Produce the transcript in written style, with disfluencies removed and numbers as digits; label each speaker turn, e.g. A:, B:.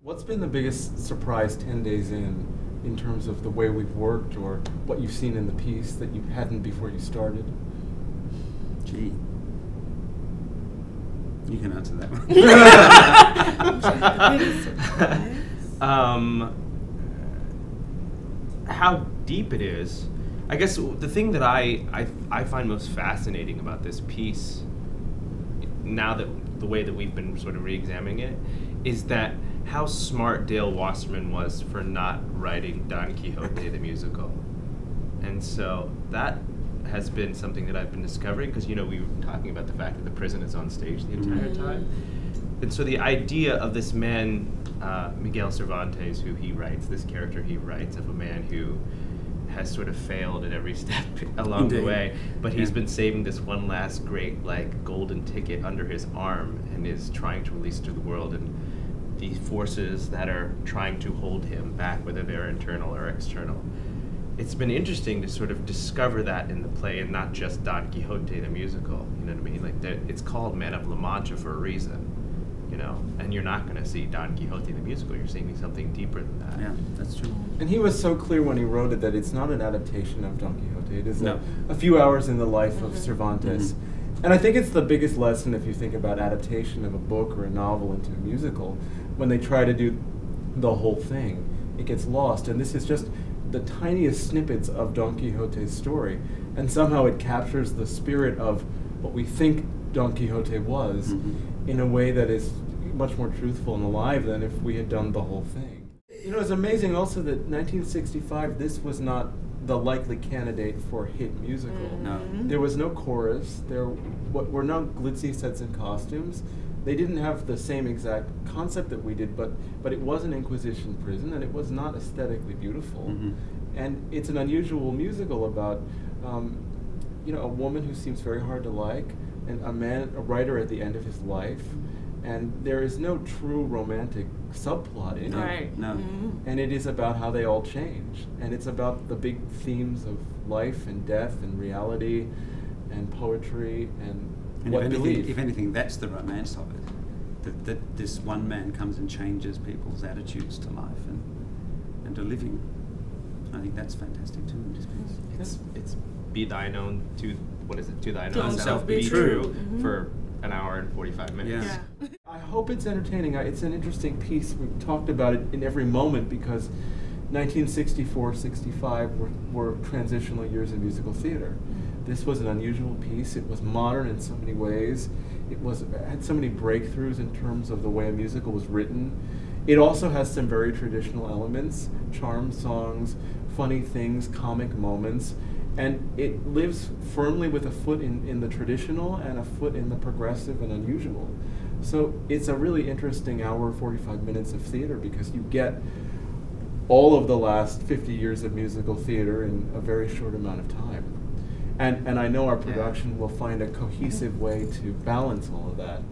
A: What's been the biggest surprise 10 days in terms of the way we've worked or what you've seen in the piece that you hadn't before you started?
B: Gee. You can answer that
C: one. How deep it is. I guess the thing that I find most fascinating about this piece, now that the way that we've been sort of re-examining it, is that how smart Dale Wasserman was for not writing Don Quixote the musical. And so that has been something that I've been discovering, because we were talking about the fact that the prison is on stage the entire time. And so the idea of this man, Miguel Cervantes, who he writes, this character he writes of a man who has sort of failed at every step along the way, but he's been saving this one last great golden ticket under his arm and is trying to release it to the world, and the forces that are trying to hold him back, whether they're internal or external. It's been interesting to sort of discover that in the play, and not just Don Quixote the musical. You know what I mean? It's called Man of La Mancha for a reason. And you're not going to see Don Quixote the musical. You're seeing something deeper than that.
B: Yeah, that's true.
A: And he was so clear when he wrote it that it's not an adaptation of Don Quixote. It is a few hours in the life of Cervantes. And I think it's the biggest lesson if you think about adaptation of a book or a novel into a musical. When they try to do the whole thing, it gets lost. And this is just the tiniest snippets of Don Quixote's story. And somehow it captures the spirit of what we think Don Quixote was in a way that is much more truthful and alive than if we had done the whole thing. It's amazing also that 1965, this was not the likely candidate for a hit musical.
B: No.
A: There was no chorus. There were no glitzy sets and costumes. They didn't have the same exact concept that we did, but it was an Inquisition prison, and it was not aesthetically beautiful. And it's an unusual musical about a woman who seems very hard to like, and a writer at the end of his life, and there is no true romantic subplot in it.
B: No.
A: And it is about how they all change, and it's about the big themes of life and death and reality and poetry and what belief.
B: If anything, that's the romance of it. That this one man comes and changes people's attitudes to life and to living. I think that's fantastic too in this piece.
C: It's be thine own to thine
B: To
C: own self be true for an hour and 45 minutes.
A: Yeah. I hope it's entertaining. It's an interesting piece. We've talked about it in every moment because 1964-65 were transitional years in musical theater. This was an unusual piece. It was modern in so many ways. It had so many breakthroughs in terms of the way a musical was written. It also has some very traditional elements, charm songs, funny things, comic moments, and it lives firmly with a foot in the traditional and a foot in the progressive and unusual. So it's a really interesting hour, 45 minutes of theater, because you get all of the last 50 years of musical theater in a very short amount of time. And I know our production will find a cohesive way to balance all of that.